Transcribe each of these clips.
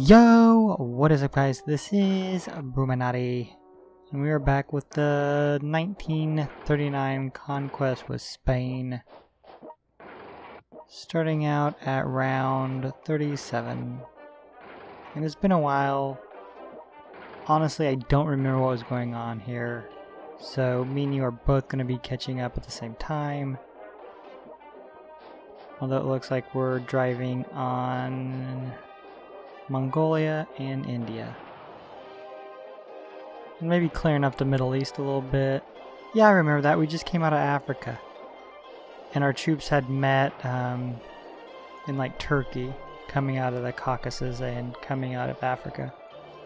Yo, what is up guys? This is Bruchminati, and we are back with the 1939 Conquest with Spain. Starting out at round 37. And it's been a while. Honestly, I don't remember what was going on here. So me and you are both going to be catching up at the same time. Although it looks like we're driving on Mongolia and India. And maybe clearing up the Middle East a little bit. Yeah, I remember that. We just came out of Africa. And our troops had met in like Turkey, coming out of the Caucasus and coming out of Africa.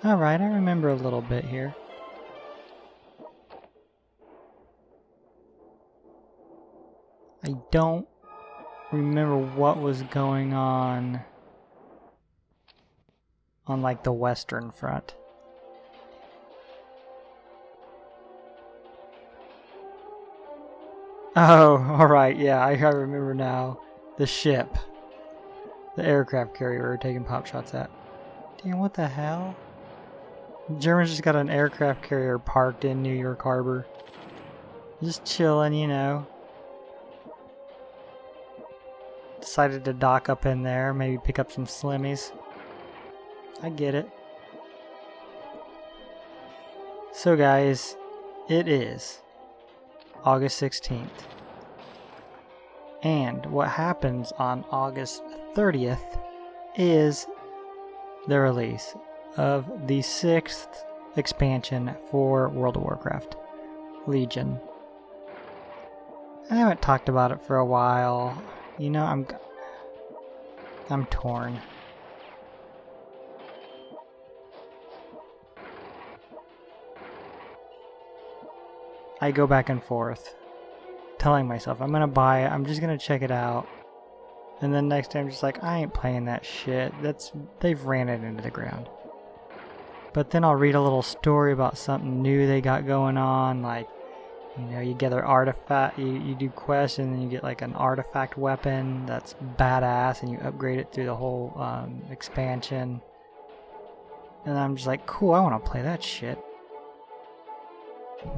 Alright, I remember a little bit here. I don't remember what was going on like the Western Front. Oh, alright, yeah, I remember now. The ship. The aircraft carrier we were taking pop shots at. Damn, what the hell? The Germans just got an aircraft carrier parked in New York Harbor. Just chilling, you know. Decided to dock up in there, maybe pick up some slimmies. I get it. So guys, it is August 16th. And what happens on August 30th is the release of the 6th expansion for World of Warcraft, Legion. I haven't talked about it for a while. You know, I'm torn. I go back and forth, telling myself I'm gonna buy it, I'm just gonna check it out, and then next time I'm just like, I ain't playing that shit. They've ran it into the ground. But then I'll read a little story about something new they got going on, like, you know, you gather artifact, you do quests, and then you get like an artifact weapon that's badass, and you upgrade it through the whole expansion. And I'm just like, cool, I want to play that shit.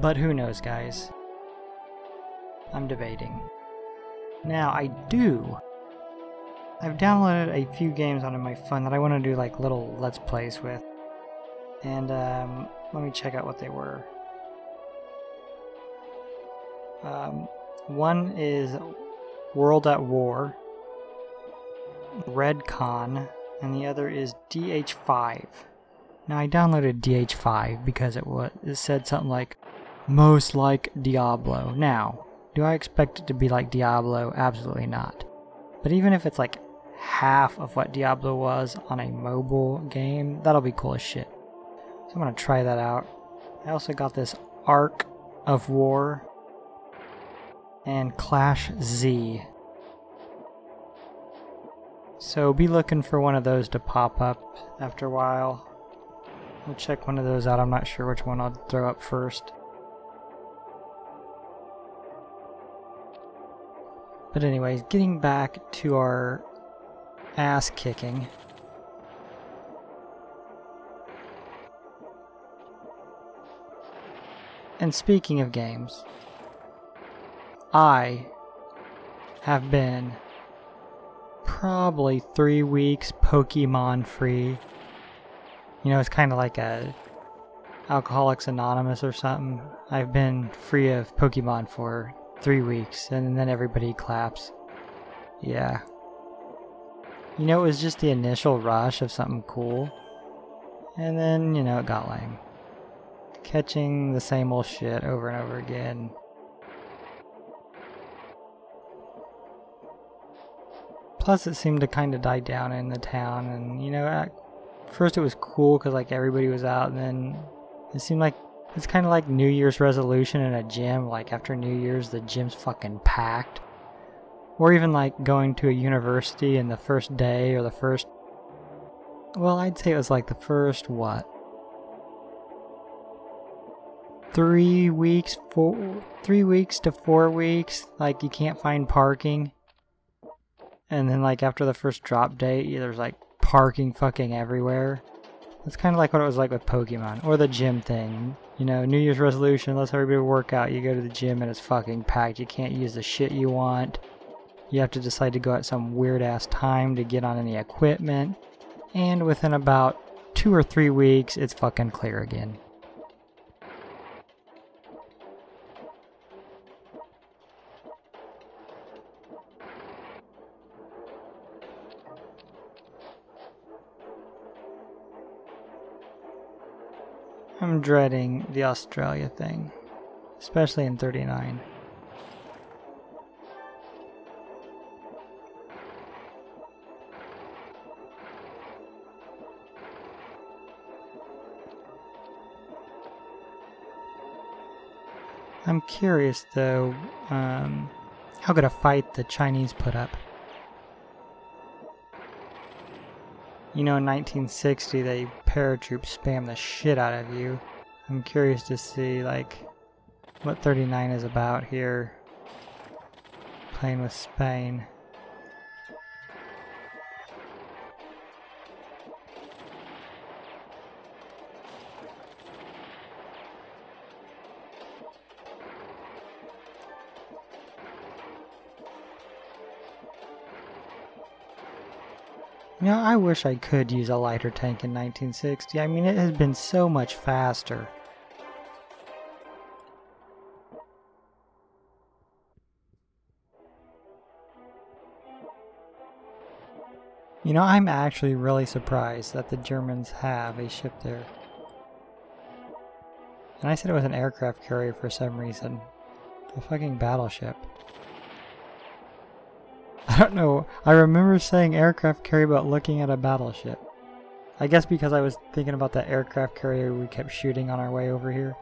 But who knows, guys? I'm debating. Now, I've downloaded a few games onto my phone that I want to do like little Let's Plays with. And let me check out what they were. One is World at War, Redcon, and the other is DH5. Now I downloaded DH5 because it said something like most like Diablo. Now, do I expect it to be like Diablo? Absolutely not. But even if it's like half of what Diablo was on a mobile game, that'll be cool as shit. So I'm gonna try that out. I also got this Ark of War and Clash Z. So be looking for one of those to pop up after a while. We'll check one of those out. I'm not sure which one I'll throw up first. But anyways, getting back to our ass kicking. And speaking of games, I have been probably 3 weeks Pokemon free. You know, it's kind of like a Alcoholics Anonymous or something. I've been free of Pokemon for 3 weeks, and then everybody claps. Yeah. You know, it was just the initial rush of something cool, and then, you know, it got lame. Catching the same old shit over and over again. Plus, it seemed to kind of die down in the town, and, you know, at first it was cool because, like, everybody was out, and then it seemed like it's kind of like New Year's resolution in a gym. Like, after New Year's, the gym's fucking packed. Or even, like, going to a university and the first day or the first... Well, I'd say it was, like, the first, what? 3 weeks to 4 weeks. Like, you can't find parking. And then, like, after the first drop date, there's, like, parking fucking everywhere. It's kind of like what it was like with Pokemon, or the gym thing. You know, New Year's resolution, let's everybody work out. You go to the gym and it's fucking packed. You can't use the shit you want. You have to decide to go at some weird ass time to get on any equipment. And within about 2 or 3 weeks, it's fucking clear again. I'm dreading the Australia thing, especially in 39. I'm curious though, how good a fight the Chinese put up. You know, in 1960, they paratroops spam the shit out of you. I'm curious to see, like, what 39 is about here. Playing with Spain. You know, I wish I could use a lighter tank in 1960. I mean, it has been so much faster. You know, I'm actually really surprised that the Germans have a ship there. And I said it was an aircraft carrier for some reason. A fucking battleship. I don't know. I remember saying aircraft carrier but looking at a battleship. I guess because I was thinking about that aircraft carrier we kept shooting on our way over here.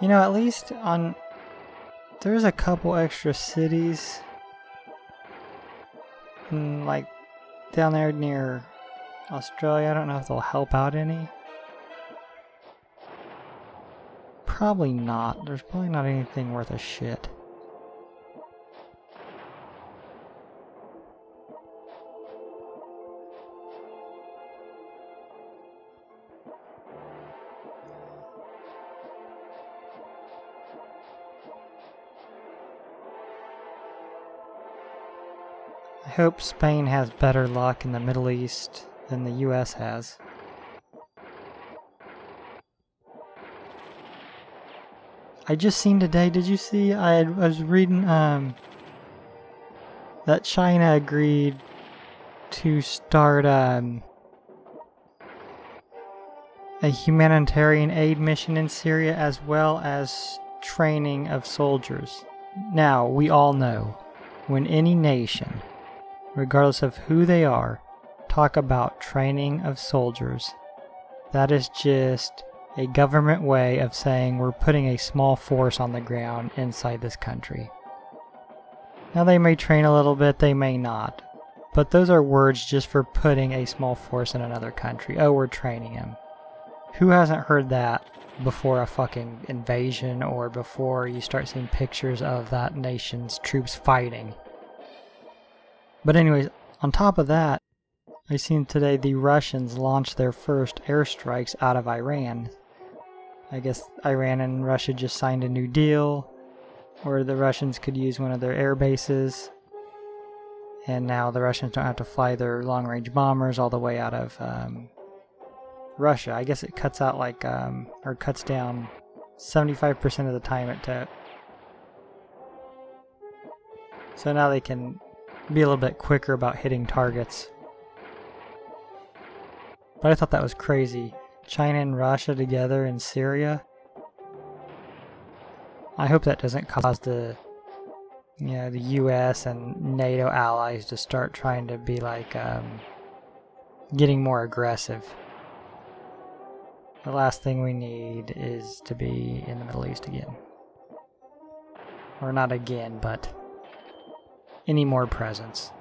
You know, at least on... There's a couple extra cities, like down there near Australia. I don't know if they'll help out any. Probably not. There's probably not anything worth a shit. I hope Spain has better luck in the Middle East than the US has. I just seen today, did you see? I was reading that China agreed to start a humanitarian aid mission in Syria as well as training of soldiers. Now, we all know when any nation, regardless of who they are, talk about training of soldiers, that is just a government way of saying we're putting a small force on the ground inside this country. Now they may train a little bit, they may not, but those are words just for putting a small force in another country. Oh, we're training them. Who hasn't heard that before a fucking invasion or before you start seeing pictures of that nation's troops fighting? But anyways, on top of that, I seen today the Russians launched their first airstrikes out of Iran. I guess Iran and Russia just signed a new deal where the Russians could use one of their air bases. And now the Russians don't have to fly their long-range bombers all the way out of Russia. I guess it cuts out like, or cuts down 75% of the time it took. So now they can be a little bit quicker about hitting targets. But I thought that was crazy. China and Russia together in Syria. I hope that doesn't cause the US and NATO allies to start trying to be like getting more aggressive. The last thing we need is to be in the Middle East again. Or not again, but any more presents.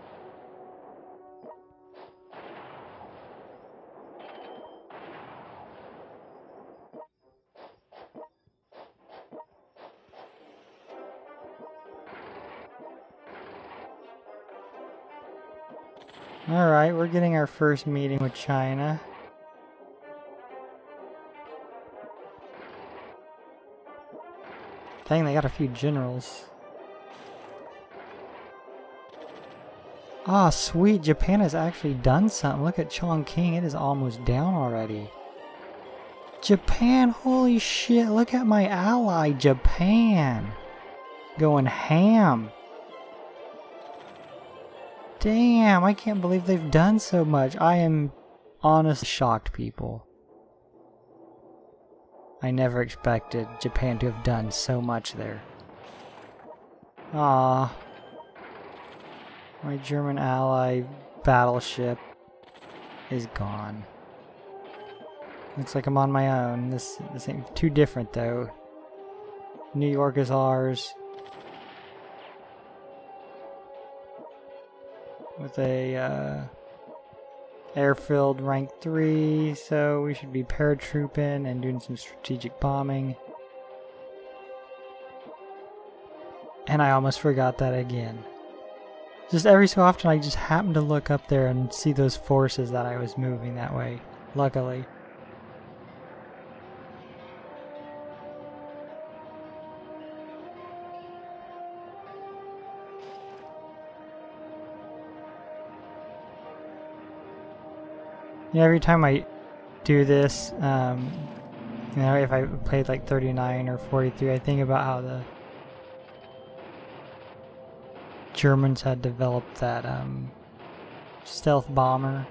Alright, we're getting our first meeting with China. Dang, they got a few generals. Ah, sweet, Japan has actually done something. Look at Chongqing, it is almost down already. Japan, holy shit, look at my ally, Japan. Going ham. Damn, I can't believe they've done so much. I am honestly shocked, people. I never expected Japan to have done so much there. Ah, my German ally battleship is gone. Looks like I'm on my own. This ain't too different though. New York is ours. With a airfield rank 3, so we should be paratrooping and doing some strategic bombing. And I almost forgot that again. Just every so often I just happen to look up there and see those forces that I was moving that way, luckily. Yeah, every time I do this, you know, if I played like 39 or 43, I think about how the Germans had developed that stealth bomber.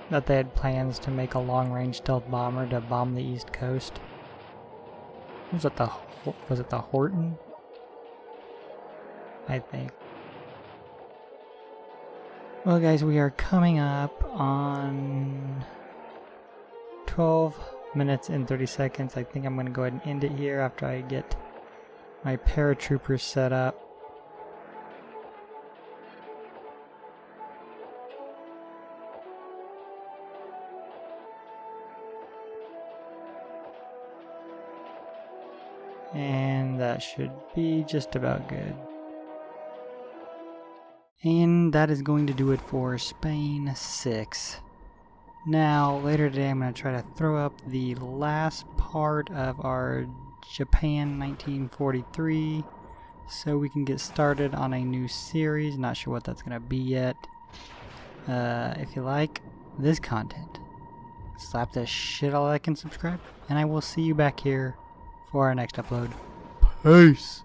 That they had plans to make a long-range stealth bomber to bomb the East Coast. Was it the Horton? I think. Well guys, we are coming up on 12 minutes and 30 seconds. I think I'm going to go ahead and end it here after I get my paratroopers set up. And that should be just about good. And that is going to do it for Spain 6. Now, later today I'm going to try to throw up the last part of our Japan 1943 so we can get started on a new series. Not sure what that's going to be yet. If you like this content, slap that shit a like and subscribe, and I will see you back here for our next upload. Peace!